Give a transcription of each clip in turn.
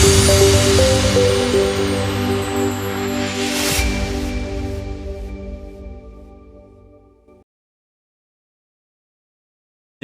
जय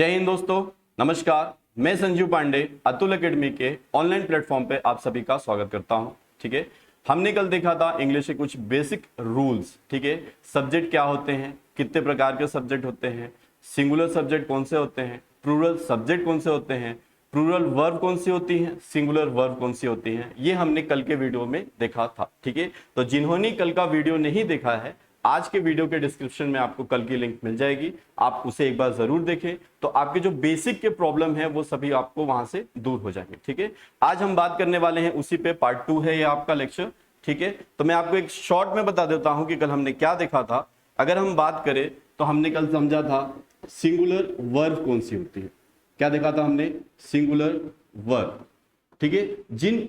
हिंद दोस्तों, नमस्कार। मैं संजीव पांडे अतुल एकेडमी के ऑनलाइन प्लेटफॉर्म पे आप सभी का स्वागत करता हूं। ठीक है, हमने कल देखा था इंग्लिश के कुछ बेसिक रूल्स। ठीक है, सब्जेक्ट क्या होते हैं, कितने प्रकार के सब्जेक्ट होते हैं, सिंगुलर सब्जेक्ट कौन से होते हैं, प्लूरल सब्जेक्ट कौन से होते हैं, प्लूरल वर्ब कौन सी होती है, सिंगुलर वर्ब कौन सी होती है, ये हमने कल के वीडियो में देखा था। ठीक है, तो जिन्होंने कल का वीडियो नहीं देखा है, आज के वीडियो के डिस्क्रिप्शन में आपको कल की लिंक मिल जाएगी, आप उसे एक बार जरूर देखें, तो आपके जो बेसिक के प्रॉब्लम है वो सभी आपको वहां से दूर हो जाएंगे। ठीक है, आज हम बात करने वाले हैं उसी पे, पार्ट 2 है ये आपका लेक्चर। ठीक है, तो मैं आपको एक शॉर्ट में बता देता हूं कि कल हमने क्या देखा था। अगर हम बात करें तो हमने कल समझा था सिंगुलर वर्ब कौन सी होती है। क्या देखा था हमने? Singular verb. ठीक है, जिन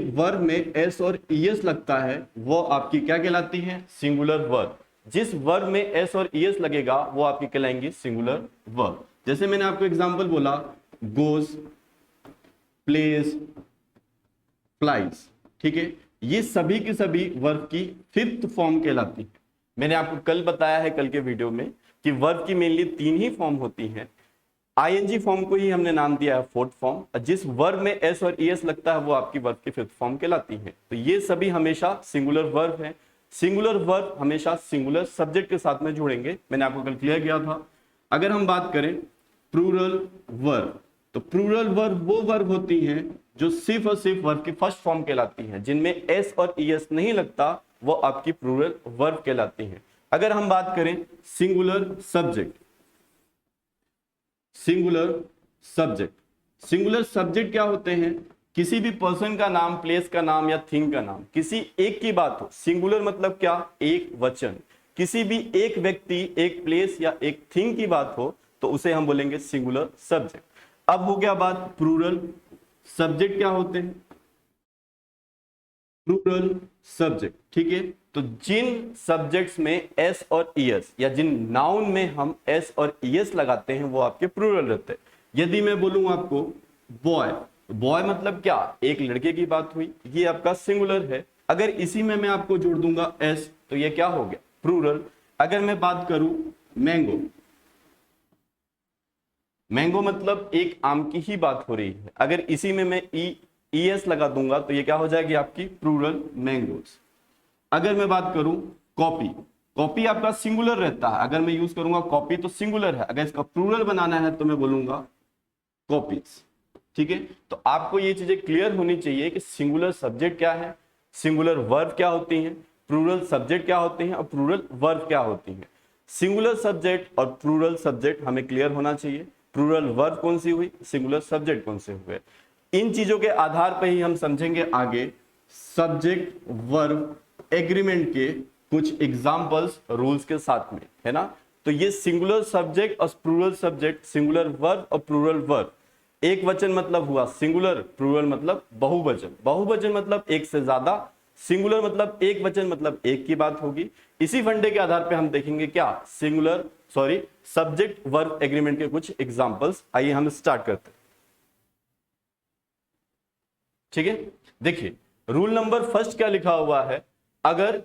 वर्ब में एस और ईएस लगता है वो आपकी क्या कहलाती है? Singular verb. जिस वर्ब में एस और ईएस लगेगा वो आपकी कहलाएंगी सिंगुलर वर्ब। जैसे मैंने आपको एग्जांपल बोला, गोज, प्लेज, फ्लाइज। ठीक है, ये सभी की सभी वर्ब की फिफ्थ फॉर्म कहलाती है। मैंने आपको कल बताया है, कल के वीडियो में, कि वर्ब की मेनली 3 ही फॉर्म होती हैं। आईएनजी फॉर्म को ही हमने नाम दिया है फोर्थ फॉर्म। जिस वर्ब में एस और ईएस लगता है वो आपकी वर्ब की फिफ्थ फॉर्म कहलाती है। तो ये सभी हमेशा सिंगुलर वर्ब है। सिंगुलर वर्ब हमेशा सिंगुलर सब्जेक्ट के साथ में जुड़ेंगे, मैंने आपको कल क्लियर किया था। अगर हम बात करें प्लूरल वर्ब, तो प्लूरल वर्ब वो वर्ब होती हैं जो सिर्फ और सिर्फ वर्ब की फर्स्ट फॉर्म कहलाती है, जिनमें एस और ईएस नहीं लगता, वो आपकी प्लूरल वर्ब कहलाती है। अगर हम बात करें सिंगुलर सब्जेक्ट, सिंगुलर सब्जेक्ट क्या होते हैं? किसी भी पर्सन का नाम, प्लेस का नाम या थिंग का नाम, किसी एक की बात हो। सिंगुलर मतलब क्या? एक वचन। किसी भी एक व्यक्ति, एक प्लेस या एक थिंग की बात हो तो उसे हम बोलेंगे सिंगुलर सब्जेक्ट। अब हो गया बात प्लूरल सब्जेक्ट क्या होते हैं? प्लूरल सब्जेक्ट, ठीक है, तो जिन सब्जेक्ट्स में एस और ईएस या जिन नाउन में हम एस और ईएस लगाते हैं वो आपके प्लूरल रहते हैं। यदि मैं बोलूं आपको बॉय, बॉय मतलब क्या? एक लड़के की बात हुई, ये आपका सिंगुलर है। अगर इसी में मैं आपको जोड़ दूंगा एस तो ये क्या हो गया? प्लूरल। अगर मैं बात करूं मैंगो, मैंगो मतलब एक आम की ही बात हो रही है, अगर इसी में मैं ईएस लगा दूंगा तो ये क्या हो जाएगी? आपकी प्लूरल मैंगोस। अगर मैं बात करूं कॉपी, कॉपी आपका सिंगुलर रहता है, अगर मैं यूज करूंगा कॉपी तो सिंगुलर है, अगर इसका प्लूरल बनाना है तो मैं बोलूंगा कॉपीज। ठीक है, तो आपको ये चीजें क्लियर होनी चाहिए कि सिंगुलर सब्जेक्ट क्या है, सिंगुलर वर्ब क्या होती हैं, प्लूरल सब्जेक्ट क्या होते हैं और प्लूरल वर्ब क्या होती हैं। सिंगुलर सब्जेक्ट और प्लूरल सब्जेक्ट हमें क्लियर होना चाहिए। प्लूरल वर्ब कौन सी हुई, सिंगुलर सब्जेक्ट कौन से हुए, इन चीजों के आधार पर ही हम समझेंगे आगे सब्जेक्ट वर्ब एग्रीमेंट के कुछ एग्जांपल्स रूल्स के साथ में, है ना। तो ये सिंगुलर सब्जेक्ट और प्लूरल सब्जेक्ट, सिंगुलर वर्ब और प्लूरल वर्ब, एक वचन मतलब हुआ सिंगुलर, प्लूरल मतलब बहुवचन, बहुवचन मतलब एक से ज्यादा, सिंगुलर मतलब एक वचन मतलब एक की बात होगी। इसी फंडे के आधार पे हम देखेंगे क्या, सब्जेक्ट वर्ब एग्रीमेंट के कुछ एग्जांपल्स। आइए हम स्टार्ट करते हैं। ठीक है, देखिए रूल नंबर फर्स्ट क्या लिखा हुआ है, अगर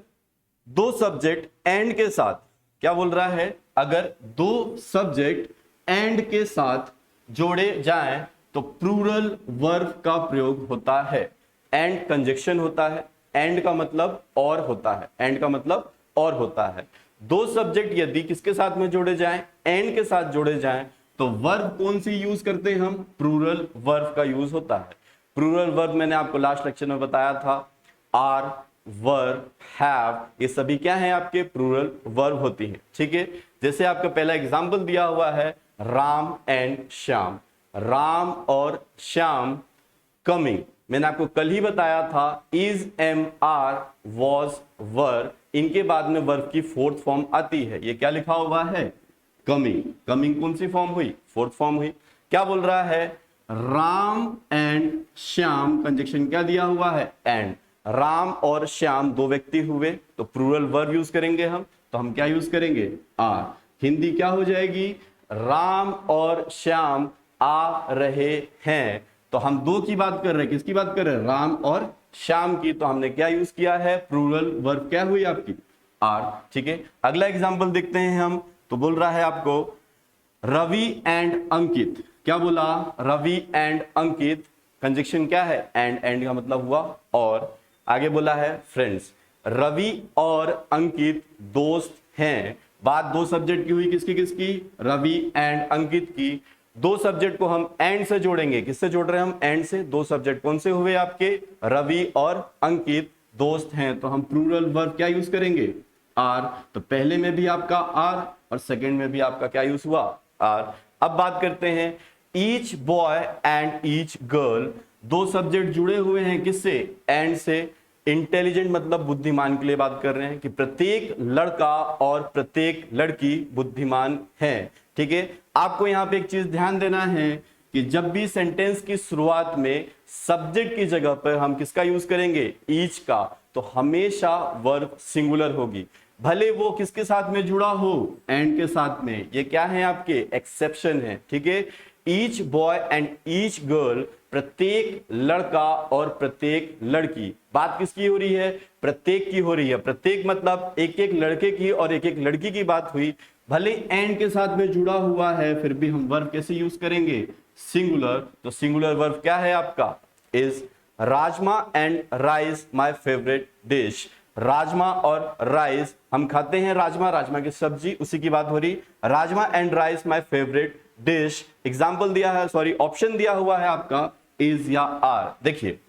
दो सब्जेक्ट एंड के साथ, क्या बोल रहा है, अगर दो सब्जेक्ट एंड के साथ जोड़े जाएं तो प्लूरल वर्ब का प्रयोग होता है। एंड कंजक्शन होता है, एंड का मतलब और होता है, एंड का मतलब और होता है। दो सब्जेक्ट यदि किसके साथ में जोड़े जाएं, एंड के साथ जोड़े जाएं, तो वर्ब कौन सी यूज करते हैं हम? प्लूरल वर्ब का यूज होता है। प्लूरल वर्ब मैंने आपको लास्ट लेक्चर में बताया था, आर, वर, हैव, ये सभी क्या है? आपके प्लूरल वर्ब होती है। ठीक है, जैसे आपका पहला एग्जांपल दिया हुआ है राम एंड श्याम, राम और श्याम कमिंग, मैंने आपको कल ही बताया था इज, एम, आर, वॉज, वर, इनके बाद में वर्ब की फोर्थ फॉर्म आती है। ये क्या लिखा हुआ है? कमिंग। कमिंग कौन सी फॉर्म हुई? फोर्थ फॉर्म हुई। क्या बोल रहा है? राम एंड श्याम, कंजक्शन क्या दिया हुआ है? एंड। राम और श्याम दो व्यक्ति हुए तो प्लूरल वर्ब यूज करेंगे हम, तो हम क्या यूज करेंगे? आर। हिंदी क्या हो जाएगी? राम और श्याम आ रहे हैं, तो हम दो की बात कर रहे हैं, किसकी बात कर रहे हैं, राम और श्याम की। तो हमने क्या यूज किया है, प्लूरल वर्ब क्या हुई आपकी, आर। ठीक है, अगला एग्जांपल देखते हैं हम। तो बोल रहा है आपको रवि एंड अंकित। क्या बोला, रवि एंड अंकित, कंजक्शन क्या है, एंड का मतलब हुआ और। आगे बोला है फ्रेंड्स, रवि और अंकित दोस्त हैं। बात दो सब्जेक्ट की हुई, किसकी किसकी, रवि एंड अंकित की। दो सब्जेक्ट को हम एंड से जोड़ेंगे, किससे जोड़ रहे हैं हम, एंड से। दो सब्जेक्ट कौन से हुए आपके, रवि और अंकित दोस्त हैं, तो हम प्लूरल वर्ब क्या यूज करेंगे, आर। तो पहले में भी आपका आर और सेकंड में भी आपका क्या यूज हुआ, आर। अब बात करते हैं each boy and each girl, दो सब्जेक्ट जुड़े हुए हैं किससे, एंड से। इंटेलिजेंट मतलब बुद्धिमान के लिए बात कर रहे हैं कि प्रत्येक लड़का और प्रत्येक लड़की बुद्धिमान है। ठीक है, आपको यहां पे एक चीज ध्यान देना है कि जब भी सेंटेंस की शुरुआत में सब्जेक्ट की जगह पर हम किसका यूज करेंगे, ईच का, तो हमेशा वर्ब सिंगुलर होगी, भले वो किसके साथ में जुड़ा हो, एंड के साथ में। ये क्या है आपके, एक्सेप्शन है। ठीक है, each boy and each girl, प्रत्येक लड़का और प्रत्येक लड़की। बात किसकी हो रही है, प्रत्येक की हो रही है। प्रत्येक मतलब एक एक लड़के की और एक एक लड़की की बात हुई, भले एंड के साथ में जुड़ा हुआ है, फिर भी हम वर्ब कैसे यूज करेंगे, सिंगुलर। तो सिंगुलर वर्ब क्या है आपका, is. Rajma and rice my favourite dish, rajma और राइस, हम खाते हैं राजमा, राजमा की सब्जी, उसी की बात हो रही। Rajma and rice my favourite dish, example दिया है, सॉरी ऑप्शन दिया हुआ है आपका, इज या आर। देखिए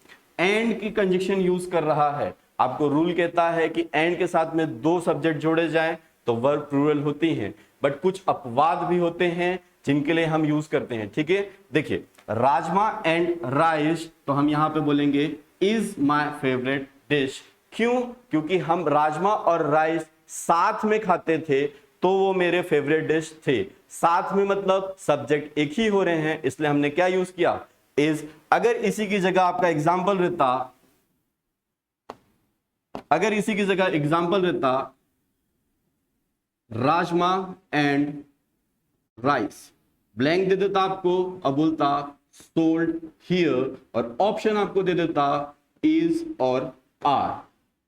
एंड की कंजक्शन यूज कर रहा है, आपको रूल कहता है कि एंड के साथ में दो सब्जेक्ट जोड़े जाएं तो वर्ब प्लूरल होती हैं, बट कुछ अपवाद भी होते हैं जिनके लिए हम यूज करते हैं। ठीक है, देखिए राजमा एंड राइस, तो हम यहां पे बोलेंगे इज माय फेवरेट डिश। क्यों, क्योंकि हम राजमा और राइस साथ में खाते थे तो वो मेरे फेवरेट डिश थे। साथ में मतलब सब्जेक्ट एक ही हो रहे हैं, इसलिए हमने क्या यूज किया, इज। अगर इसी की जगह आपका एग्जाम्पल रहता, अगर इसी की जगह एग्जाम्पल रहता राजमा एंड राइस, ब्लैंक दे देता आपको, अब बोलता सोल्ड हियर, और ऑप्शन आपको दे देता इज और आर।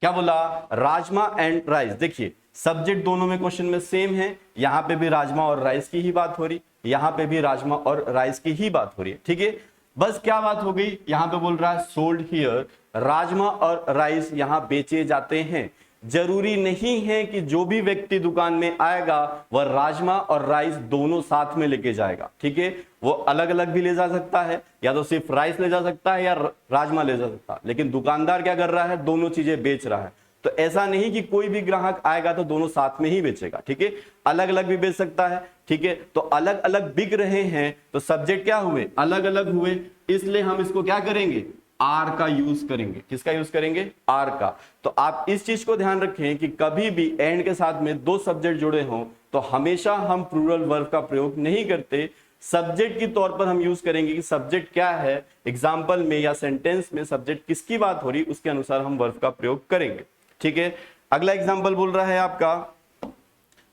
क्या बोला, राजमा एंड राइस। देखिए सब्जेक्ट दोनों में क्वेश्चन में सेम है, यहां पे भी राजमा और राइस की ही बात हो रही, यहां पे भी राजमा और राइस की ही बात हो रही है। ठीक है, बस क्या बात हो गई, यहां पे बोल रहा है सोल्ड हियर, राजमा और राइस यहां बेचे जाते हैं। जरूरी नहीं है कि जो भी व्यक्ति दुकान में आएगा वह राजमा और राइस दोनों साथ में लेके जाएगा। ठीक है, वो अलग अलग भी ले जा सकता है, या तो सिर्फ राइस ले जा सकता है या राजमा ले जा सकता है, लेकिन दुकानदार क्या कर रहा है, दोनों चीजें बेच रहा है। तो ऐसा नहीं कि कोई भी ग्राहक आएगा तो दोनों साथ में ही बेचेगा। ठीक है, अलग अलग भी बेच सकता है। ठीक है, तो अलग अलग बिक रहे हैं तो सब्जेक्ट क्या हुए, अलग अलग हुए, इसलिए हम इसको क्या करेंगे, आर का यूज करेंगे। किसका यूज करेंगे, आर का। तो आप इस चीज को ध्यान रखें कि कभी भी एंड के साथ में दो सब्जेक्ट जुड़े हों तो हमेशा हम प्लूरल वर्ब का प्रयोग नहीं करते, सब्जेक्ट के तौर पर हम यूज करेंगे कि सब्जेक्ट क्या है, एग्जाम्पल में या सेंटेंस में सब्जेक्ट किसकी बात हो रही, उसके अनुसार हम वर्ब का प्रयोग करेंगे। ठीक है, अगला एग्जाम्पल बोल रहा है आपका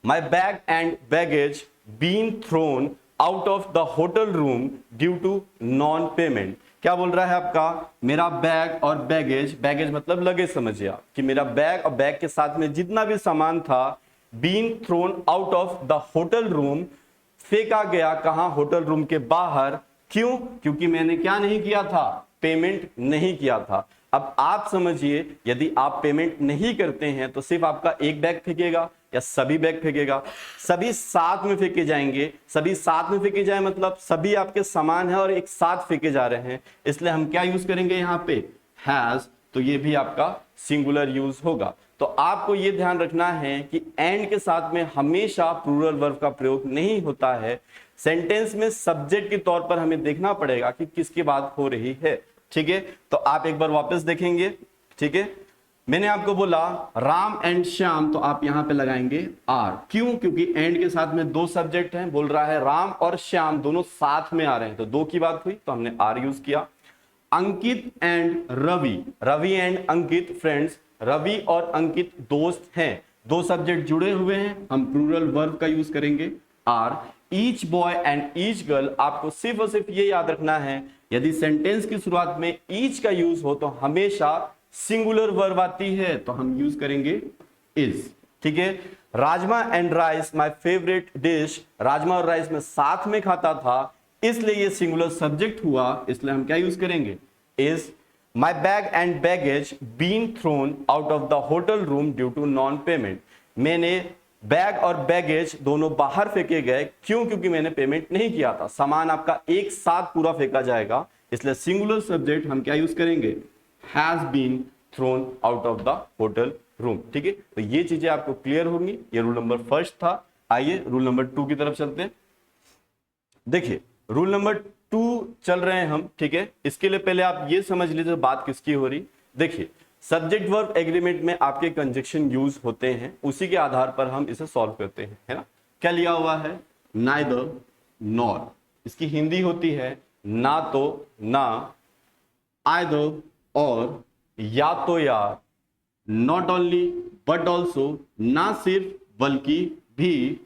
my bag and baggage been thrown out of the hotel room due to non payment. क्या बोल रहा है आपका, मेरा बैग और बैगेज, बैगेज मतलब लगेज समझिए आप, कि मेरा बैग और बैग के साथ में जितना भी सामान था, been thrown out of the hotel room, फेंका गया कहां, होटल रूम के बाहर। क्यों, क्योंकि मैंने क्या नहीं किया था, पेमेंट नहीं किया था। अब आप समझिए, यदि आप पेमेंट नहीं करते हैं तो सिर्फ आपका एक बैग फेंकेगा या सभी बैग फेंकेगा, सभी साथ में फेंके जाएंगे। सभी साथ में फेंके जाए मतलब सभी आपके सामान है और एक साथ फेंके जा रहे हैं, इसलिए हम क्या यूज करेंगे यहां पे, हैज। तो ये भी आपका सिंगुलर यूज होगा। तो आपको ये ध्यान रखना है कि एंड के साथ में हमेशा प्लूरल वर्ब का प्रयोग नहीं होता है। सेंटेंस में सब्जेक्ट के तौर पर हमें देखना पड़ेगा कि किसकी बात हो रही है। ठीक है, तो आप एक बार वापस देखेंगे। ठीक है, मैंने आपको बोला राम एंड श्याम, तो आप यहां पे लगाएंगे आर। क्यों, क्योंकि एंड के साथ में दो सब्जेक्ट हैं, बोल रहा है राम और श्याम दोनों साथ में आ रहे हैं, तो दो की बात हुई तो हमने आर यूज किया। Ankit and Ravi, Ravi and Ankit friends, Ravi और अंकित दोस्त हैं, दो सब्जेक्ट जुड़े हुए हैं, हम प्लूरल वर्ब का यूज करेंगे are. Each boy and each girl, आपको सिर्फ और सिर्फ ये याद रखना है यदि सेंटेंस की शुरुआत में ईच का यूज हो तो हमेशा सिंगुलर वर्ब आती है, तो हम यूज करेंगे इज। ठीक है, rajma and rice my favourite dish, rajma और राइस में साथ में खाता था, इसलिए ये सिंगुलर सब्जेक्ट हुआ, इसलिए हम क्या यूज करेंगे is. My bag and baggage been thrown out of the hotel room due to non payment, मैंने बैग और बैगेज दोनों बाहर फेंके गए, क्यों? क्योंकि मैंने पेमेंट नहीं किया था। सामान आपका एक साथ पूरा फेंका जाएगा, इसलिए सिंगुलर सब्जेक्ट हम क्या यूज करेंगे has been thrown out of the hotel room. ठीक है, तो ये चीजें आपको क्लियर होंगी। ये रूल नंबर फर्स्ट था। आइए रूल नंबर 2 की तरफ चलते हैं। देखिए रूल नंबर 2 चल रहे हैं हम। ठीक है, इसके लिए पहले आप ये समझ लीजिए बात किसकी हो रही। देखिए सब्जेक्ट वर्ब एग्रीमेंट में आपके कंजक्शन यूज होते हैं, उसी के आधार पर हम इसे सॉल्व करते हैं, है ना। क्या लिया हुआ है नाइदर नॉर, इसकी हिंदी होती है ना तो ना, आइदर और, या तो या, नॉट ओनली बट ऑल्सो, ना सिर्फ बल्कि भी,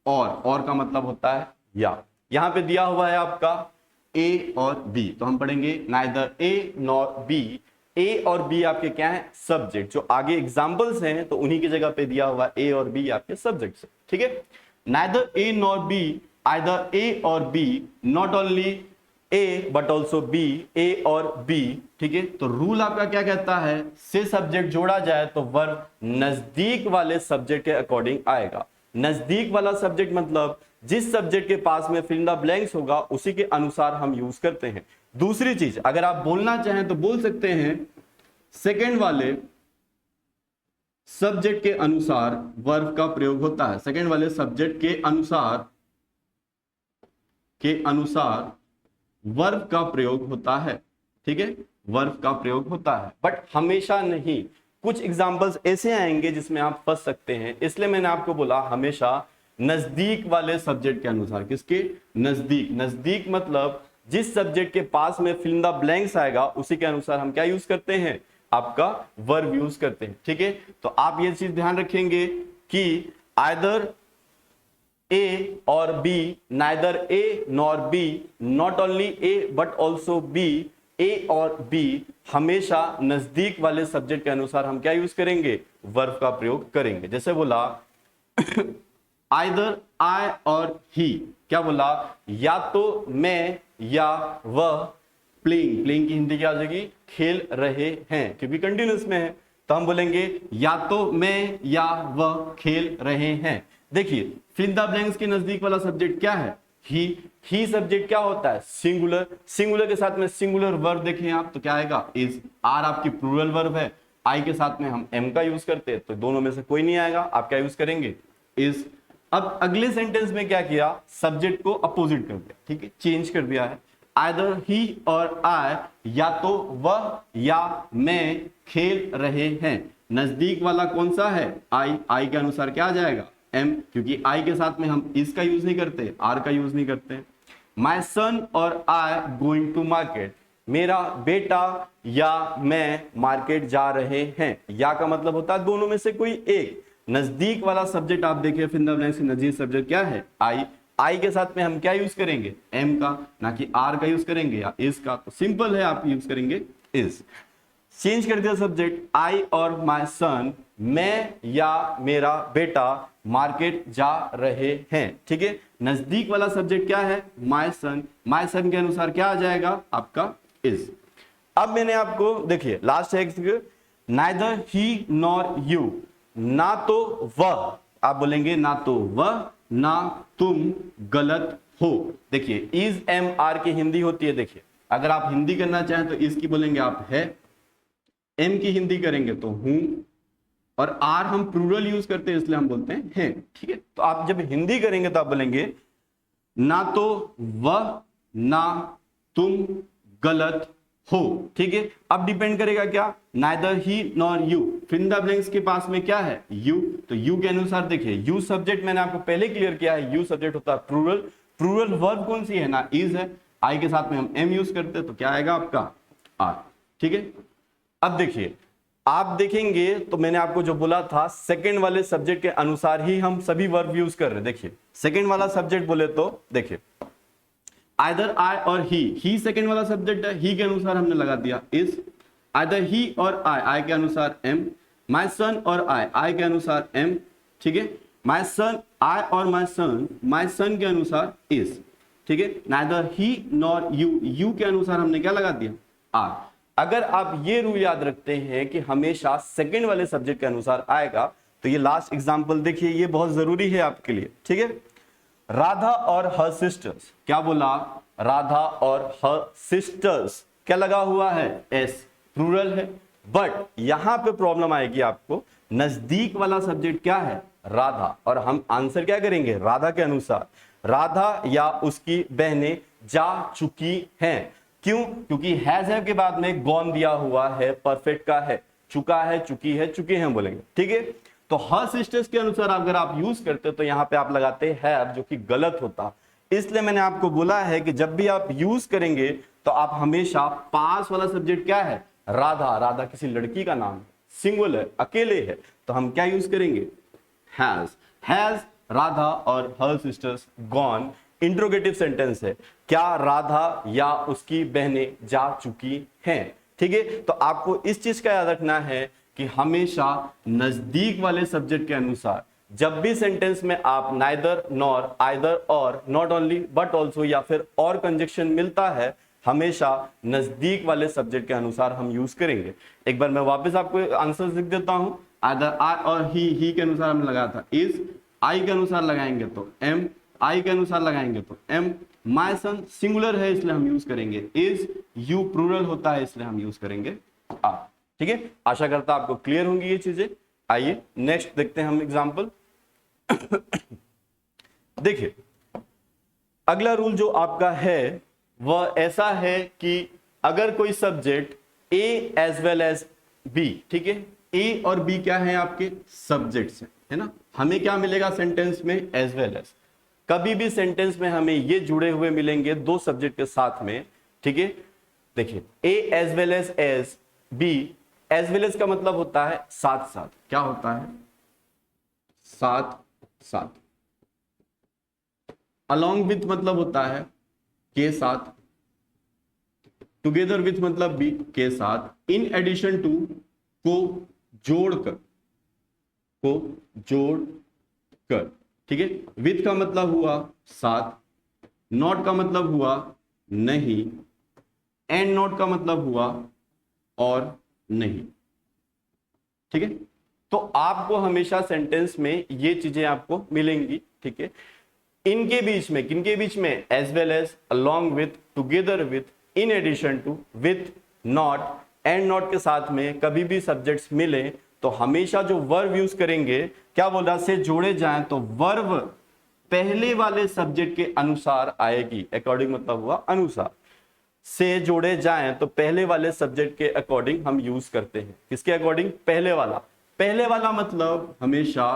और का मतलब होता है या। यहां पे दिया हुआ है आपका ए और बी, तो हम पढ़ेंगे neither A nor B. A और बी आपके क्या है सब्जेक्ट, जो आगे एग्जांपल्स हैं तो उन्हीं की जगह पे दिया हुआ ए और बी आपके सब्जेक्ट्स है। ठीक है, neither A nor B, either A और B, not only A but also B, A और बी। ठीक है, तो रूल आपका क्या कहता है, से सब्जेक्ट जोड़ा जाए तो वर्ब नजदीक वाले सब्जेक्ट के अकॉर्डिंग आएगा। नजदीक वाला सब्जेक्ट मतलब जिस सब्जेक्ट के पास में फिल द ब्लैंक्स होगा उसी के अनुसार हम यूज करते हैं। दूसरी चीज, अगर आप बोलना चाहें तो बोल सकते हैं सेकंड वाले सब्जेक्ट के अनुसार वर्ब का प्रयोग होता है। सेकंड वाले सब्जेक्ट के अनुसार वर्ब का प्रयोग होता है। ठीक है, वर्ब का प्रयोग होता है, बट हमेशा नहीं। कुछ एग्जांपल्स ऐसे आएंगे जिसमें आप फंस सकते हैं, इसलिए मैंने आपको बोला हमेशा नजदीक वाले सब्जेक्ट के अनुसार। किसके नजदीक, नजदीक मतलब जिस सब्जेक्ट के पास में फिल इन द ब्लैंक्स आएगा उसी के अनुसार हम क्या यूज करते हैं आपका वर्ब यूज करते हैं। ठीक है, तो आप ये चीज ध्यान रखेंगे कि आइदर ए और B, neither A nor B, not only A but also B, A और बी, हमेशा नजदीक वाले सब्जेक्ट के अनुसार हम क्या यूज करेंगे वर्ब का प्रयोग करेंगे। जैसे बोला आइदर आई और ही, क्या बोला या तो मैं या वह, प्लेइंग, प्लेइंग की हिंदी क्या हो जाएगी खेल रहे हैं, क्योंकि कंटिन्यूअस में है तो हम बोलेंगे या तो मैं या वह खेल रहे हैं। देखिए फिल इन द ब्लैंक्स के नजदीक वाला सब्जेक्ट क्या है ही सब्जेक्ट क्या होता है सिंगुलर, सिंगुलर के साथ में सिंगुलर वर्ब देखें आप तो क्या आएगा इज। आर आपकी प्लूरल वर्ब है, आई के साथ में हम एम का यूज करते हैं तो दोनों में से कोई नहीं आएगा, आप क्या यूज करेंगे इज। अब अगले सेंटेंस में क्या किया सब्जेक्ट को अपोजिट कर दिया। ठीक है, चेंज कर दिया है। आइदर ही और आई, या तो वह या मैं खेल रहे हैं। नजदीक वाला कौन सा है आई, आई के अनुसार क्या आ जाएगा एम, क्योंकि आई के साथ में हम इसका यूज नहीं करते, आर का यूज नहीं करते। माई सन और आई गोइंग टू मार्केट, मेरा बेटा या मैं मार्केट जा रहे हैं। या का मतलब होता है दोनों में से कोई एक। नजदीक वाला सब्जेक्ट आप देखिए फिल इन द ब्लैंक्स नजदीक सब्जेक्ट क्या है आई, आई के साथ में हम क्या यूज करेंगे एम का, ना कि आर का यूज करेंगे या इज का। तो सिंपल है आप यूज करेंगे इज। चेंज कर दिया सब्जेक्ट आई और माय सन, मैं या मेरा बेटा मार्केट जा रहे हैं। ठीक है, नजदीक वाला सब्जेक्ट क्या है माय सन, माय सन के अनुसार क्या आ जाएगा आपका इज। अब मैंने आपको देखिए लास्ट है नाइदर ही नॉर यू, ना तो वह, आप बोलेंगे ना तो वह ना तुम गलत हो। देखिए इज एम आर की हिंदी होती है, देखिए अगर आप हिंदी करना चाहें तो इज की बोलेंगे आप है, एम की हिंदी करेंगे तो हूं, और आर हम प्लूरल यूज करते हैं इसलिए हम बोलते हैं। ठीक है, तो आप जब हिंदी करेंगे तो आप बोलेंगे ना तो वह ना तुम गलत हो। ठीक है, अब डिपेंड करेगा क्या neither he nor you, fill in the blanks के पास में क्या है यू, तो यू के अनुसार देखिए यू सब्जेक्ट मैंने आपको पहले क्लियर किया है, यू सब्जेक्ट होता है प्लूरल, प्लूरल वर्ब कौन सी है ना इज है, आई के साथ में हम एम यूज करते हैं तो क्या आएगा आपका आर। ठीक है, अब देखिए आप देखेंगे तो मैंने आपको जो बोला था सेकंड वाले सब्जेक्ट के अनुसार ही हम सभी वर्ब यूज कर रहे हैं। देखिए सेकंड वाला सब्जेक्ट बोले तो देखिए आइदर आई और ही सेकंड वाला सब्जेक्ट है, ही के अनुसार हमने लगा दिया इज, आइदर ही और आई के अनुसार एम, माई सन और आई के अनुसार एम, ठीक है, माई सन आई और माई सन के अनुसार इज, ठीक है, नाइदर ही नॉर यू के अनुसार हमने क्या लगा दिया आर। अगर आप ये रूल याद रखते हैं कि हमेशा सेकंड वाले सब्जेक्ट के अनुसार आएगा, तो ये लास्ट एग्जांपल देखिए, ये बहुत जरूरी है आपके लिए, ठीक है। राधा और हर सिस्टर्स, क्या बोला, राधा और हर सिस्टर्स, क्या लगा हुआ है एस, प्लूरल है, बट यहां पे प्रॉब्लम आएगी आपको, नजदीक वाला सब्जेक्ट क्या है, राधा, और हम आंसर क्या करेंगे, राधा के अनुसार। राधा या उसकी बहनें जा चुकी हैं, क्यों, क्योंकि हैज है के बाद में गॉन दिया हुआ है, परफेक्ट का है, चुका है, चुकी है, चुके हैं बोलेंगे, ठीक है। तो हर सिस्टर्स के अनुसार अगर आप यूज करते हो तो यहां पे आप लगाते हैं, जो कि गलत होता। इसलिए मैंने आपको बोला है कि जब भी आप यूज करेंगे तो आप हमेशा पास वाला सब्जेक्ट क्या है, राधा, राधा किसी लड़की का नाम, सिंगुलर, अकेले है, तो हम क्या यूज करेंगे, हैज राधा और हर सिस्टर्स गॉन। इंट्रोगेटिव सेंटेंस है, क्या राधा या उसकी बहनें जा चुकी हैं, ठीक है। तो आपको इस चीज का याद रखना है कि हमेशा नजदीक वाले सब्जेक्ट के अनुसार जब भी सेंटेंस में आप नाइदर नॉर, आइदर और, नॉट ओनली बट ऑल्सो या फिर और कंजक्शन मिलता है, हमेशा नजदीक वाले सब्जेक्ट के अनुसार हम यूज करेंगे। एक बार मैं वापस आपको आंसर लिख देता हूं, आइदर आई और ही के अनुसार हमने लगाया था इज, आई के अनुसार लगाएंगे तो एम, आई के अनुसार लगाएंगे तो एम, माई सन सिंगुलर है इसलिए हम यूज करेंगे इज, यू प्लूरल होता है इसलिए हम यूज करेंगे आर, ठीक है। आशा करता आपको क्लियर होंगी ये चीजें। आइए नेक्स्ट देखते हैं हम एग्जांपल। देखिए अगला रूल जो आपका है वह ऐसा है कि अगर कोई सब्जेक्ट ए एज वेल एज बी, ठीक है, ए और बी क्या है आपके सब्जेक्ट्स है ना, हमें क्या मिलेगा सेंटेंस में, एज वेल एज। कभी भी सेंटेंस में हमें ये जुड़े हुए मिलेंगे दो सब्जेक्ट के साथ में, ठीक है। देखिए A as well as B, as well as का मतलब होता है साथ साथ, क्या होता है, साथ साथ। अलोंग विथ मतलब होता है के साथ, टुगेदर विथ मतलब भी के साथ, इन एडिशन टू को जोड़कर, ठीक है। विथ का मतलब हुआ साथ, नॉट का मतलब हुआ नहीं, एंड नॉट का मतलब हुआ और नहीं, ठीक है। तो आपको हमेशा सेंटेंस में ये चीजें आपको मिलेंगी, ठीक है। इनके बीच में, किनके बीच में, as well as, along with, together with, in addition to, with, not, and not के साथ में कभी भी सब्जेक्ट्स मिले तो हमेशा जो वर्ब यूज करेंगे, क्या बोल रहा, से जोड़े जाएं तो वर्ब पहले वाले सब्जेक्ट के अनुसार आएगी। अकॉर्डिंग मतलब हुआ अनुसार, से जोड़े जाएं तो पहले वाले सब्जेक्ट के अकॉर्डिंग हम यूज करते हैं। किसके अकॉर्डिंग, पहले वाला। पहले वाला मतलब हमेशा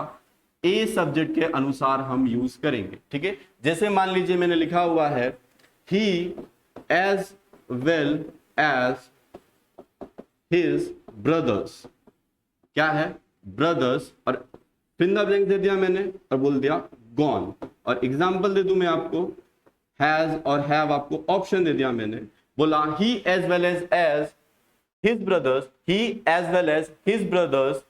ए सब्जेक्ट के अनुसार हम यूज करेंगे, ठीक है। जैसे मान लीजिए मैंने लिखा हुआ है he as well as his brothers, क्या है, ब्रदर्स, और फिंगर ब्लैंक दे दिया मैंने और बोल दिया गॉन। और एग्जांपल दे दूं मैं आपको, हैज और हैव आपको ऑप्शन दे दिया मैंने, बोला he as well as his brothers, he as well as his brothers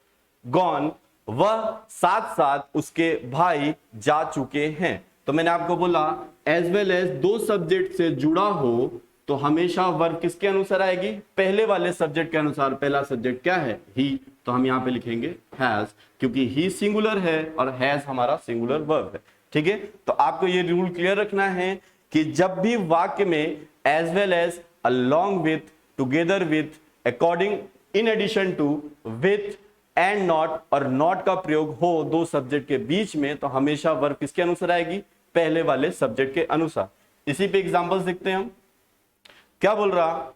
gone, वह साथ साथ उसके भाई जा चुके हैं। तो मैंने आपको बोला एज वेल एज दो सब्जेक्ट से जुड़ा हो तो हमेशा वर्ब किसके अनुसार आएगी, पहले वाले सब्जेक्ट के अनुसार। पहला सब्जेक्ट क्या है, ही, तो हम यहां पे लिखेंगे हैज, क्योंकि ही सिंगुलर है और हैज हमारा सिंगुलर वर्ब है, ठीक है। तो आपको ये रूल क्लियर रखना है कि जब भी वाक्य में as well as, along with, together with, according, in addition to, with, and not और नॉट का प्रयोग हो दो सब्जेक्ट के बीच में, तो हमेशा वर्ब किसके अनुसार आएगी, पहले वाले सब्जेक्ट के अनुसार। इसी पे एग्जांपल्स देखते हैं हम। क्या बोल रहा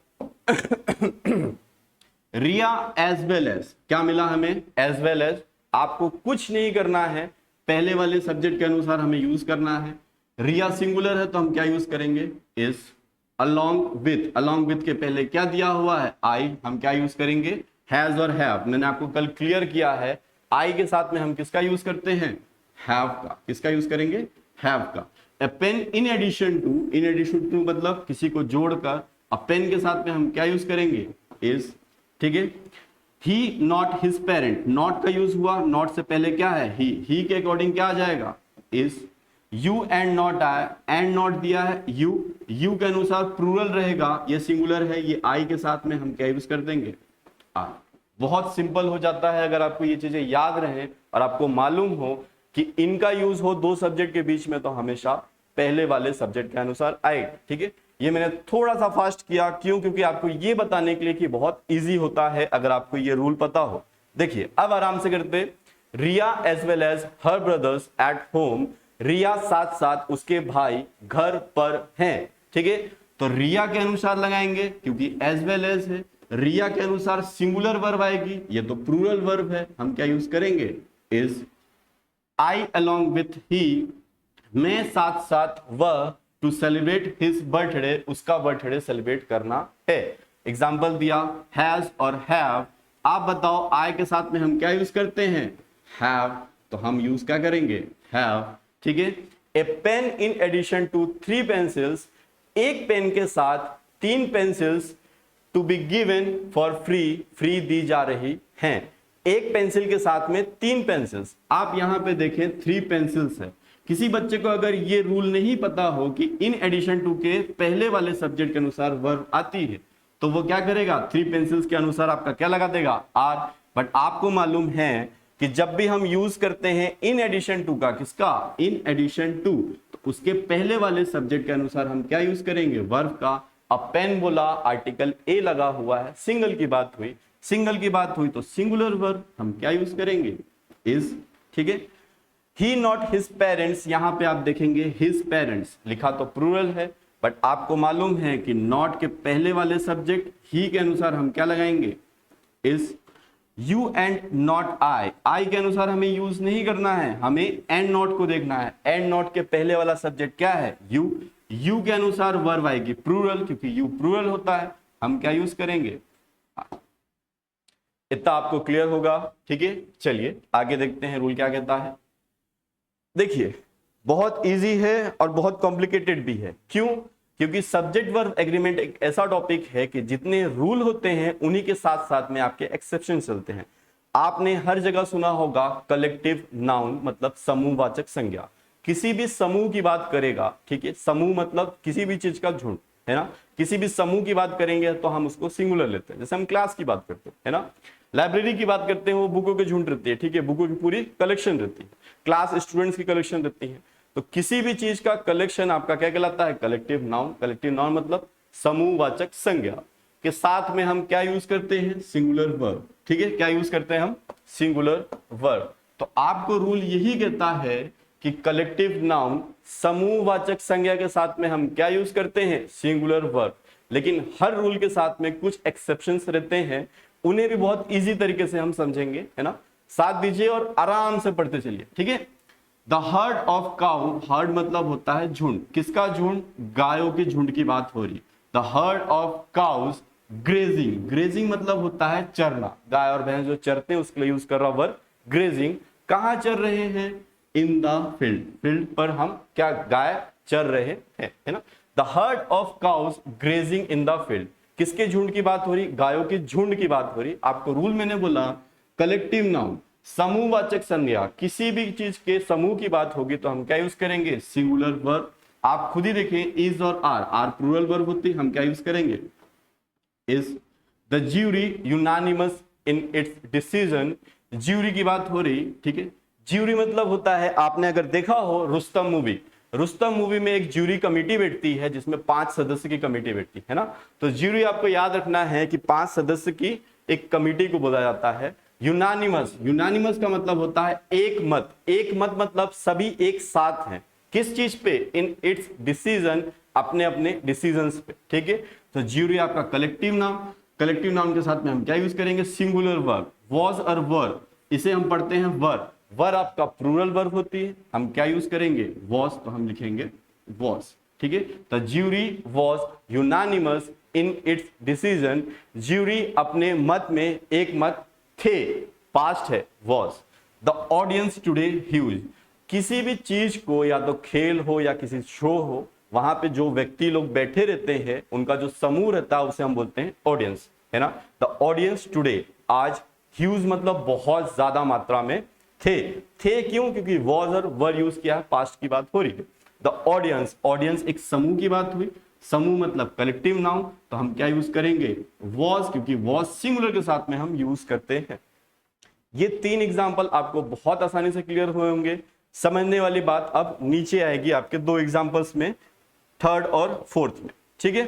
रिया एज वेल एज, क्या मिला हमें, एज वेल एज। आपको कुछ नहीं करना है, पहले वाले सब्जेक्ट के अनुसार हमें यूज करना है। रिया सिंगुलर है तो हम क्या यूज करेंगे, इज। अलोंग विथ के पहले क्या दिया हुआ है, आई, हम क्या यूज करेंगे, हैज और हैव। मैंने आपको कल क्लियर किया है, आई के साथ में हम किसका यूज करते हैं, हैव का। किसका यूज करेंगे, हैव का। ए पेन इन एडिशन टू मतलब किसी को जोड़कर, अब पेन के साथ में हम क्या यूज करेंगे, इज, ठीक है। ही नॉट हिज पेरेंट, नॉट का यूज हुआ, नॉट से पहले क्या है, ही के अकॉर्डिंग क्या आ जाएगा, is. You and not I, and not दिया है यू के अनुसार प्लूरल रहेगा, ये सिंगुलर है, ये आई के साथ में हम क्या यूज कर देंगे, आ। बहुत सिंपल हो जाता है अगर आपको ये चीजें याद रहे और आपको मालूम हो कि इनका यूज हो दो सब्जेक्ट के बीच में तो हमेशा पहले वाले सब्जेक्ट के अनुसार आए, ठीक है। ये मैंने थोड़ा सा फास्ट किया, क्यों, क्योंकि आपको ये बताने के लिए कि बहुत इजी होता है अगर आपको ये रूल पता हो। देखिए अब आराम से करते, Riya as well as her brothers at home, Riya साथ साथ उसके भाई घर पर हैं, ठीक है। तो रिया के अनुसार लगाएंगे क्योंकि एज वेल एज है, रिया के अनुसार सिंगुलर वर्ब आएगी, ये तो प्लूरल वर्ब है, हम क्या यूज करेंगे, इज। आई अलोंग विथ ही, मैं साथ साथ वह, टू सेलिब्रेट हिज बर्थडे, उसका बर्थडे सेलिब्रेट करना है। एग्जाम्पल दिया हैज और हैव, आप बताओ आई के साथ में हम क्या यूज करते हैं, हैव, तो हम यूज क्या करेंगे, हैव, ठीक है। A pen in addition to 3 pencils, एक पेन के साथ 3 pencils, to be given for free दी जा रही हैं। एक पेंसिल के साथ में 3 पेंसिल्स, आप यहां पे देखें 3 पेंसिल्स है। किसी बच्चे को अगर ये रूल नहीं पता हो कि इन एडिशन टू के पहले वाले सब्जेक्ट के अनुसार वर्ब आती है, तो वो क्या करेगा, 3 पेंसिल्स के अनुसार आपका क्या लगा देगा, आर। बट आपको मालूम है कि जब भी हम यूज करते हैं इन एडिशन टू का, किसका, इन एडिशन टू, तो उसके पहले वाले सब्जेक्ट के अनुसार हम क्या यूज करेंगे, वर्ब का। अब पेन बोला, आर्टिकल ए लगा हुआ है, सिंगल की बात हुई तो सिंगुलर वर्ब हम क्या यूज करेंगे, इज, ठीक है। ही नॉट हिज पेरेंट्स, यहां पे आप देखेंगे हिज पेरेंट्स लिखा तो प्लूरल है, बट आपको मालूम है कि नॉट के पहले वाले सब्जेक्ट ही के अनुसार हम क्या लगाएंगे, is. You and not I के अनुसार हमें यूज नहीं करना है, हमें एंड नॉट को देखना है। एंड नॉट के पहले वाला सब्जेक्ट क्या है, यू के अनुसार वर्ब आएगी प्लूरल, क्योंकि यू प्लूरल होता है, हम क्या यूज करेंगे, इतना आपको क्लियर होगा, ठीक है। चलिए आगे देखते हैं रूल क्या कहता है। देखिए बहुत इजी है और बहुत कॉम्प्लिकेटेड भी है, क्यों, क्योंकि सब्जेक्ट वर्ब एग्रीमेंट एक ऐसा टॉपिक है कि जितने रूल होते हैं उन्हीं के साथ साथ में आपके एक्सेप्शन चलते हैं। आपने हर जगह सुना होगा कलेक्टिव नाउन मतलब समूहवाचक संज्ञा, किसी भी समूह की बात करेगा, ठीक है, समूह मतलब किसी भी चीज का झुंड, है ना, किसी भी समूह की बात करेंगे तो हम उसको सिंगुलर लेते हैं। जैसे हम क्लास की बात करते हैं, है ना, लाइब्रेरी की बात करते हैं, वो बुकों के झुंड रहती है, ठीक है, बुकों की पूरी कलेक्शन रहती है, क्लास स्टूडेंट्स की कलेक्शन रहती है। तो किसी भी चीज का कलेक्शन आपका क्या कहलाता है, कलेक्टिव नाउन। कलेक्टिव नाउन मतलब समूहवाचक संज्ञा के साथ में हम क्या यूज करते हैं, सिंगुलर वर्ब, ठीक है, क्या यूज करते हैं हम, सिंगुलर वर्ब। तो आपको रूल यही कहता है कि कलेक्टिव नाउन समूहवाचक संज्ञा के साथ में हम क्या यूज करते हैं, सिंगुलर वर्ब। लेकिन हर रूल के साथ में कुछ एक्सेप्शंस रहते हैं, उन्हें भी बहुत इजी तरीके से हम समझेंगे, है ना, साथ दीजिए और आराम से पढ़ते चलिए, ठीक है। The heard of cow, heard मतलब होता है झुंड, किसका झुंड, गायों के झुंड की बात हो रही। The heard of cows grazing, grazing मतलब होता है चरना, गाय और भैंस जो चरते हैं उसके लिए यूज कर रहा वर्ब ग्रेजिंग। कहां चर रहे हैं, इन द फील्ड, फील्ड पर हम क्या, गाय चर रहे हैं, है ना। The heard of cows grazing in the field, किसके झुंड की बात हो रही, गायों के झुंड की बात हो रही। आपको रूल मैंने बोला कलेक्टिव नाउन समूहवाचक संज्ञा, किसी भी चीज के समूह की बात होगी तो हम क्या यूज करेंगे, सिंगुलर वर्ब। आप खुद ही देखें इज और आर प्लूरल वर्ब होती है, हम क्या यूज करेंगे, is. The jury unanimous in its decision, jury की बात हो रही, ठीक है। ज्यूरी मतलब होता है, आपने अगर देखा हो रुस्तम मूवी, रुस्तम मूवी में एक ज्यूरी कमेटी बैठती है जिसमें 5 सदस्य की कमेटी बैठती है ना। तो ज्यूरी आपको याद रखना है कि 5 सदस्य की एक कमेटी को बोला जाता है। यूनानिमस, यूनानिमस का मतलब होता है एक मत, एक मत मतलब सभी एक साथ हैं, किस चीज पे, इन इट्स डिसीजन, अपने अपने डिसीजंस पे, ठीक है। तो ज्यूरी आपका कलेक्टिव नाउन, कलेक्टिव नाउन के साथ में हम क्या यूज करेंगे, सिंगुलर वर्ब। वॉज और वर, इसे हम पढ़ते हैं वर, वर आपका प्लूरल वर्ब होती है, हम क्या यूज करेंगे, वॉज, तो हम लिखेंगे वॉज, ठीक है। The jury was unanimous in its decision, jury अपने मत में एक मत थे, पास्ट है was. The audience today huge, किसी भी चीज को, या तो खेल हो या किसी शो हो, वहां पे जो व्यक्ति लोग बैठे रहते हैं उनका जो समूह रहता है उसे हम बोलते हैं ऑडियंस, है ना। द ऑडियंस टुडे, आज ह्यूज मतलब बहुत ज्यादा मात्रा में थे क्यों? क्योंकि वॉज और वर यूज किया है, पास्ट की बात हो रही है। द ऑडियंस, ऑडियंस एक समूह की बात हुई, समूह मतलब कलेक्टिव नाउन, तो हम क्या यूज करेंगे? वॉज, क्योंकि वॉज सिंगुलर के साथ में हम यूज करते हैं। ये 3 एग्जाम्पल आपको बहुत आसानी से क्लियर हुए होंगे। समझने वाली बात अब नीचे आएगी आपके 2 एग्जाम्पल्स में, 3rd और 4th में, ठीक है,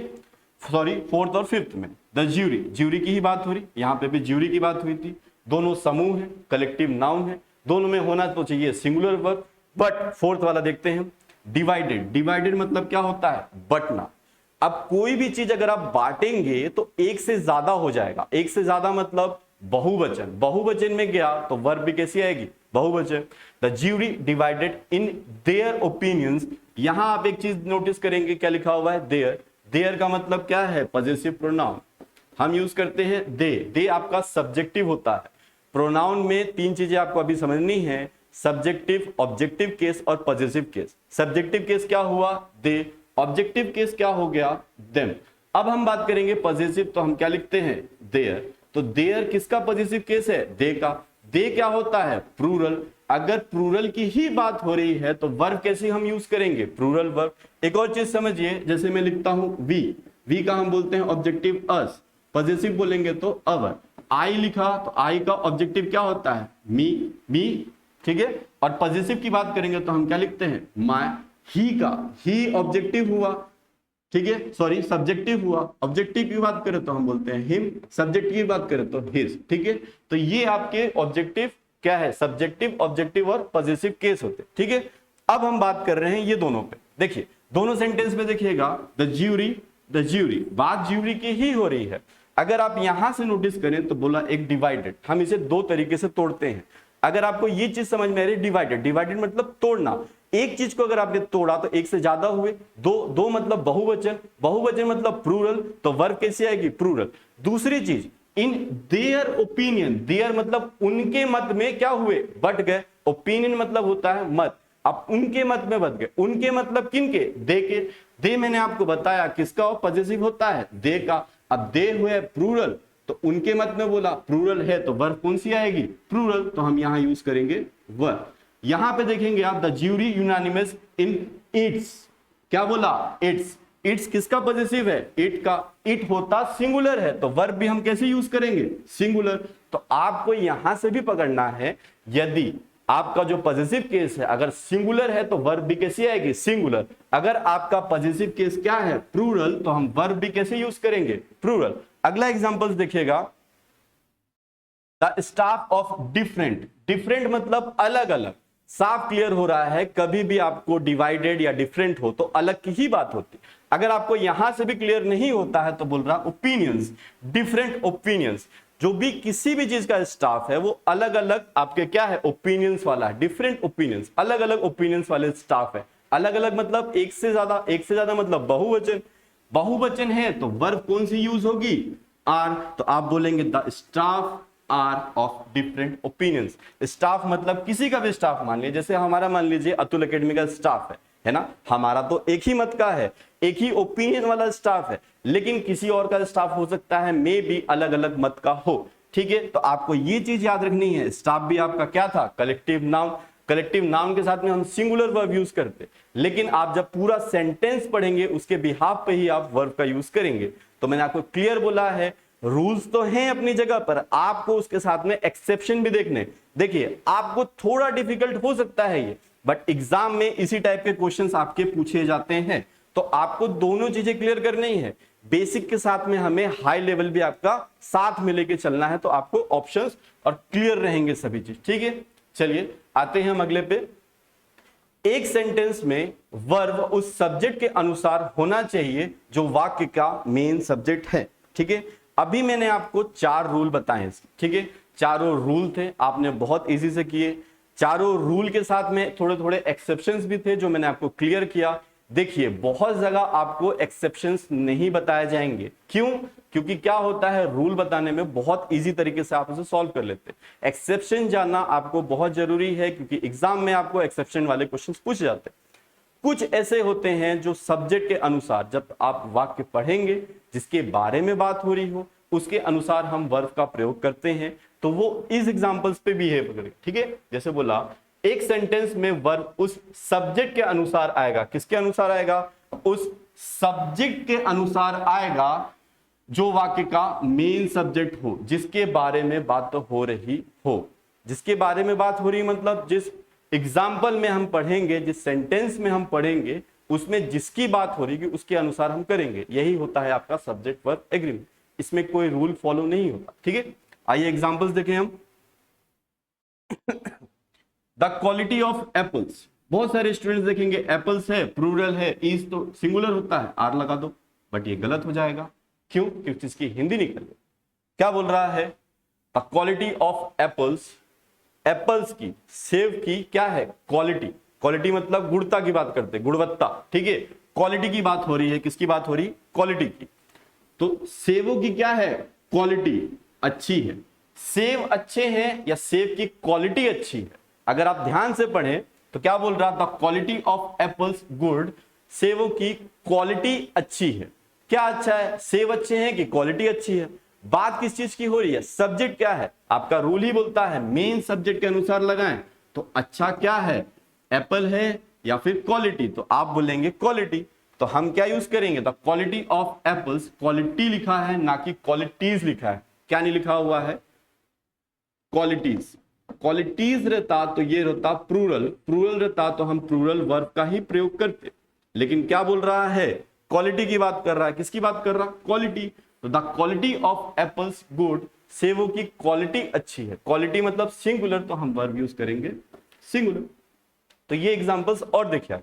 सॉरी 4th और 5th में। द ज्यूरी, ज्यूरी की ही बात हो रही, यहाँ पे भी ज्यूरी की बात हुई थी। दोनों समूह है, कलेक्टिव नाउन है, दोनों में होना तो चाहिए सिंगुलर वर्ब, बट 4th वाला देखते हैं। डिवाइडेड, डिवाइडेड मतलब क्या होता है? बंटना। अब कोई भी चीज अगर आप बांटेंगे तो एक से ज्यादा हो जाएगा, एक से ज्यादा मतलब बहुवचन, बहुवचन में गया तो वर्ब भी कैसी आएगी? बहुवचन। The jury divided in their opinions, यहां आप एक चीज नोटिस करेंगे, क्या लिखा हुआ है? देयर। देयर का मतलब क्या है? Possessive pronoun. हम यूज करते हैं दे, दे आपका सब्जेक्टिव होता है। प्रोनाउन में 3 चीजें आपको अभी समझनी है, सब्जेक्टिव, ऑब्जेक्टिव केस और पॉजेसिव केस। सब्जेक्टिव केस क्या हुआ? दे, ऑब्जेक्टिव केस क्या हो गया? देम। अब हम बात करेंगे पॉजेसिव, तो हम क्या लिखते हैं? देयर। तो देयर किसका पॉजेसिव केस है? दे का। दे क्या होता है? प्लूरल। अगर प्लूरल की ही बात हो रही है तो वर्ब कैसे हम यूज करेंगे? Plural verb. एक और चीज समझिए, जैसे मैं लिखता हूं वी, वी का हम बोलते हैं ऑब्जेक्टिव अस, पॉजेसिव बोलेंगे तो अवर। आई लिखा तो आई का ऑब्जेक्टिव क्या होता है? मी, मी, ठीक है। और पॉजेसिव की बात करेंगे तो हम क्या लिखते हैं? माय। ही का, ही ऑब्जेक्टिव हुआ, ठीक है, सॉरी सब्जेक्टिव हुआ। ऑब्जेक्टिव की बात करें तो हम बोलते हैं हिम, सब्जेक्ट की बात करें तो हिज, ठीक है। तो ये आपके ऑब्जेक्टिव क्या है? सब्जेक्टिव, ऑब्जेक्टिव और पॉजेसिव केस होते, ठीक है। अब हम बात कर रहे हैं ये दोनों पे। देखिए दोनों सेंटेंस में देखिएगा, द ज्यूरी, द ज्यूरी, बात ज्यूरी की ही हो रही है। अगर आप यहां से नोटिस करें तो बोला एक डिवाइडेड, हम इसे 2 तरीके से तोड़ते हैं। अगर आपको ये चीज समझ में आ रही, डिवाइडेड, डिवाइडेड मतलब तोड़ना। एक चीज को अगर आपने तोड़ा तो एक से ज्यादा हुए, दो मतलब बहुवचन, बहुवचन मतलब प्लूरल, तो वर्ब कैसी आएगी? प्लूरल। दूसरी चीज, इन देयर ओपिनियन, देयर मतलब उनके मत में क्या हुए? बट गए। ओपिनियन मतलब होता है मत, अब उनके मत में बट गए। उनके मतलब किनके? दे के। दे मैंने आपको बताया किसका पॉजेसिव होता है? दे का। अब दे हुए प्लूरल, तो उनके मत में बोला, प्लूरल है तो वर्ब कौन सी आएगी? प्लूरल। तो हम यहां यूज करेंगे वर्ब। यहां पे देखेंगे आप, the jury unanimous in its, क्या बोला? इट्स। इट्स किसका पॉजेसिव है? इट का। इट होता सिंगुलर है तो वर्ब भी हम कैसे यूज करेंगे? सिंगुलर। तो आपको यहां से भी पकड़ना है, यदि आपका जो पॉजेसिव केस है अगर सिंगुलर है तो वर्ब भी कैसी आएगी? सिंगुलर। अगर आपका पॉजेसिव केस क्या है? प्लूरल, तो हम वर्ब भी कैसे यूज करेंगे? प्लूरल। अगला एग्जांपल देखिएगा, the staff of different, different मतलब अलग अलग। साफ क्लियर हो रहा है, कभी भी आपको डिवाइडेड या डिफरेंट हो तो अलग की ही बात होती। अगर आपको यहां से भी क्लियर नहीं होता है तो बोल रहा ओपिनियंस, डिफरेंट ओपिनियंस। जो भी किसी भी चीज का स्टाफ है वो अलग अलग आपके क्या है? ओपिनियंस वाला है। डिफरेंट ओपिनियंस, अलग अलग ओपिनियंस वाले स्टाफ है। अलग अलग मतलब एक से ज्यादा, एक से ज्यादा मतलब बहुवचन। बहुवचन है तो वर्ब कौन सी यूज होगी? आर। तो आप बोलेंगे the staff are of different opinions. Staff मतलब किसी का भी स्टाफ, मान लीजिए जैसे हमारा, मान लीजिए अतुल एकेडमी का स्टाफ है ना, हमारा तो एक ही मत का है, एक ही ओपिनियन वाला स्टाफ है, लेकिन किसी और का स्टाफ हो सकता है मे भी अलग अलग मत का हो, ठीक है। तो आपको ये चीज याद रखनी है, स्टाफ भी आपका क्या था? Collective noun. कलेक्टिव नाउन के साथ में हम सिंगुलर वर्ब यूज करते, लेकिन आप जब पूरा सेंटेंस पढ़ेंगे उसके बिहाफ पे ही आप वर्ब का यूज करेंगे। तो मैंने आपको क्लियर बोला है, रूल्स तो हैं अपनी जगह पर, आपको उसके साथ में एक्सेप्शन भी देखने। देखिए आपको थोड़ा डिफिकल्ट हो सकता है ये, बट एग्जाम में इसी टाइप के क्वेश्चंस आपके पूछे जाते हैं। तो आपको दोनों चीजें क्लियर करनी है, बेसिक के साथ में हमें हाई लेवल भी आपका साथ में लेके चलना है, तो आपको ऑप्शंस और क्लियर रहेंगे सभी चीज, ठीक है। चलिए आते हैं हम अगले पे। एक सेंटेंस में वर्ब उस सब्जेक्ट के अनुसार होना चाहिए जो वाक्य का मेन सब्जेक्ट है, ठीक है। अभी मैंने आपको 4 रूल बताए, ठीक है। चारों रूल थे, आपने बहुत इजी से किए। चारों रूल के साथ में थोड़े थोड़े एक्सेप्शंस भी थे जो मैंने आपको क्लियर किया। देखिए बहुत जगह आपको एक्सेप्शंस नहीं बताए जाएंगे, क्यों? क्योंकि क्या होता है, रूल बताने में बहुत इजी तरीके से आप उसे सॉल्व कर लेते हैं। एक्सेप्शन जानना आपको बहुत जरूरी है, क्योंकि एग्जाम में आपको एक्सेप्शन वाले क्वेश्चंस पूछे जाते हैं। कुछ ऐसे होते हैं जो सब्जेक्ट के अनुसार, जब आप वाक्य पढ़ेंगे जिसके बारे में बात हो रही हो उसके अनुसार हम वर्ब का प्रयोग करते हैं, तो वो इस एग्जांपल्स पे बिहेव करेगा। ठीक है, जैसे बोला एक सेंटेंस में वर्ब उस सब्जेक्ट के अनुसार आएगा। किसके अनुसार आएगा? उस सब्जेक्ट के अनुसार आएगा जो वाक्य का मेन सब्जेक्ट हो, जिसके बारे में बात हो रही हो। जिसके बारे में बात हो रही मतलब जिस एग्जाम्पल में हम पढ़ेंगे, जिस सेंटेंस में हम पढ़ेंगे, उसमें जिसकी बात हो रही है उसके अनुसार हम करेंगे। यही होता है आपका सब्जेक्ट वर्ब एग्रीमेंट। इसमें कोई रूल फॉलो नहीं होता। ठीक है, आइए एग्जांपल्स देखें हम। द क्वालिटी ऑफ एप्पल्स, बहुत सारे स्टूडेंट्स देखेंगे एप्पल्स है, प्लूरल है, इज तो सिंगुलर होता है, आर लगा दो, बट ये गलत हो जाएगा। क्यों? क्योंकि इसकी हिंदी निकल गई। क्या बोल रहा है? The quality of apples, apples की, सेब की क्या है? क्वालिटी। क्वालिटी मतलब गुणता की बात करते, गुणवत्ता। ठीक है, क्वालिटी की बात हो रही है। किसकी बात हो रही? क्वालिटी की। तो सेबों की क्या है? क्वालिटी अच्छी है। सेब अच्छे हैं या सेब की क्वालिटी अच्छी है? अगर आप ध्यान से पढ़ें तो क्या बोल रहा था? क्वालिटी ऑफ एप्पल्स गुड, सेबों की क्वालिटी अच्छी है। क्या अच्छा है? सेब अच्छे हैं कि क्वालिटी अच्छी है? बात किस चीज की हो रही है? सब्जेक्ट क्या है? आपका रूल ही बोलता है मेन सब्जेक्ट के अनुसार लगाएं। तो अच्छा क्या है? एप्पल है या फिर क्वालिटी? तो आप बोलेंगे क्वालिटी। तो हम क्या यूज करेंगे? The quality of apples, quality लिखा है ना कि क्वालिटीज लिखा है। क्या नहीं लिखा हुआ है? क्वालिटीज। क्वालिटीज रहता तो ये रहता प्लूरल, प्लूरल रहता तो हम प्लूरल वर्ब का ही प्रयोग करते। लेकिन क्या बोल रहा है? क्वालिटी की बात कर रहा है। किसकी बात कर रहा? क्वालिटी। तो the quality of apples good, सेबों की क्वालिटी अच्छी है। क्वालिटी मतलब सिंगुलर, तो हम वर्ब यूज करेंगे सिंगुलर। तो ये एग्जांपल्स और देखिए।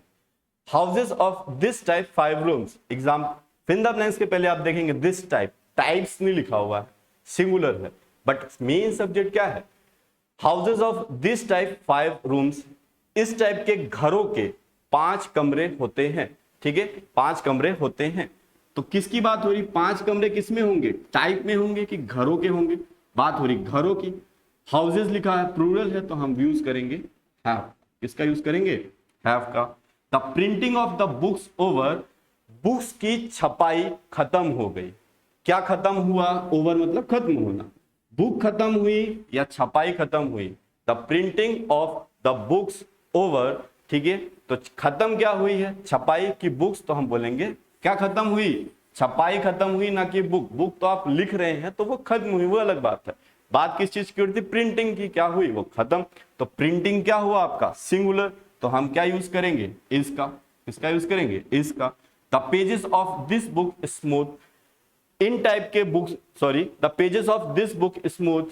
Houses of this type 5 rooms, exam fill the blanks के पहले आप देखेंगे दिस टाइप, टाइप्स नहीं लिखा हुआ है, सिंगुलर है, बट मेन सब्जेक्ट क्या है? Houses of this type 5 rooms, इस टाइप के घरों के 5 कमरे होते हैं। ठीक है, 5 कमरे होते हैं। तो किसकी बात हो रही? 5 कमरे किस में होंगे? टाइप में होंगे कि घरों के होंगे? बात हो रही घरों की। हाउसेस लिखा है, प्लूरल है, तो हम यूज करेंगे हैव। किसका यूज करेंगे? हैव का। The printing of the books over, books की छपाई खत्म हो गई। क्या खत्म हुआ? ओवर मतलब खत्म होना। बुक खत्म हुई या छपाई खत्म हुई? The printing of the books over. ठीक है, तो खत्म क्या हुई है? छपाई की बुक्स, तो हम बोलेंगे क्या खत्म हुई? छपाई खत्म हुई, ना कि बुक। बुक तो आप लिख रहे हैं तो वो खत्म हुई, वो अलग बात है। बात किस चीज की होती? प्रिंटिंग की। क्या हुई? वो खत्म। तो प्रिंटिंग क्या हुआ आपका? सिंगुलर। तो हम क्या यूज करेंगे? इज का। किसका यूज करेंगे? इज का। The pages of this book smooth, इन टाइप के books, sorry, the pages of this book smooth.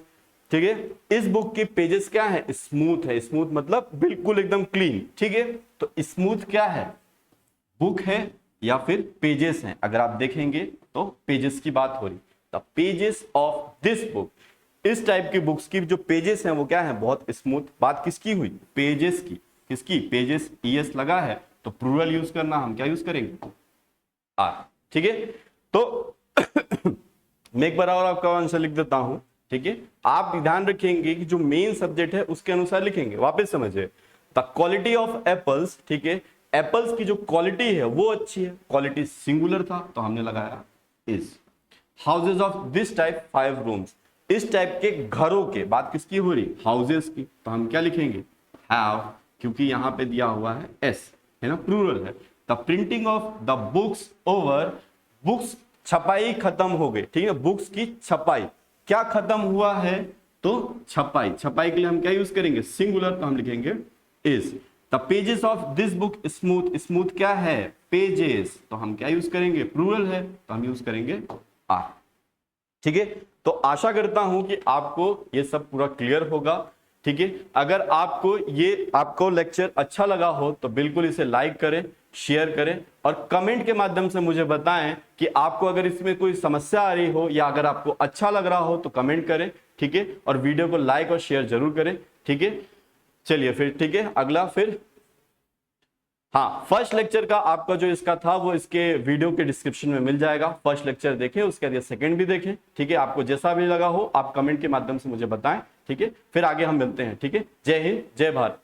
ठीक है, इस बुक की पेजेस क्या है? स्मूथ है। स्मूथ मतलब बिल्कुल एकदम क्लीन। ठीक है, तो स्मूथ क्या है? बुक है या फिर पेजेस हैं? अगर आप देखेंगे तो पेजेस की बात हो रही। The pages of this book, इस टाइप की बुक्स की जो पेजेस हैं वो क्या है? बहुत स्मूथ। बात किसकी हुई? पेजेस की। किसकी? पेजेस, ईएस लगा है तो प्लूरल यूज करना, हम क्या यूज करेंगे? आर। ठीक है, तो मैं एक बार और आपका आंसर लिख देता हूं। ठीक है, आप ध्यान रखेंगे कि जो मेन सब्जेक्ट है उसके अनुसार लिखेंगे। वापस समझिए, द क्वालिटी ऑफ एप्पल्स। ठीक है, एप्पल्स की जो क्वालिटी है वो अच्छी है। क्वालिटी सिंगुलर था तो हमने लगाया is. Houses of this type 5 rooms, इस टाइप के घरों के, बात किसकी हो रही? हाउसेस की, तो हम क्या लिखेंगे? हैव, क्योंकि यहां पे दिया हुआ है एस, है ना, प्लूरल है। The printing of the books over, books छपाई खत्म हो गई। ठीक है, बुक्स की छपाई, क्या खत्म हुआ है? तो छपाई। छपाई के लिए हम क्या यूज करेंगे? सिंगुलर, तो हम लिखेंगे is. The pages of this book smooth, smooth क्या है? पेजेस, तो हम क्या यूज करेंगे? प्लूरल है तो हम यूज करेंगे आर। ठीक है, तो आशा करता हूं कि आपको ये सब पूरा क्लियर होगा। ठीक है, अगर आपको लेक्चर अच्छा लगा हो तो बिल्कुल इसे लाइक करें, शेयर करें और कमेंट के माध्यम से मुझे बताएं कि आपको अगर इसमें कोई समस्या आ रही हो या अगर आपको अच्छा लग रहा हो तो कमेंट करें। ठीक है, और वीडियो को लाइक और शेयर जरूर करें। ठीक है, चलिए फिर, ठीक है, अगला फिर हाँ, फर्स्ट लेक्चर का आपका जो इसका था वो इसके वीडियो के डिस्क्रिप्शन में मिल जाएगा। फर्स्ट लेक्चर देखें, उसके बाद ये सेकंड भी देखें, ठीक है। आपको जैसा भी लगा हो आप कमेंट के माध्यम से मुझे बताएं, ठीक है। फिर आगे हम मिलते हैं, ठीक है। जय हिंद, जय भारत।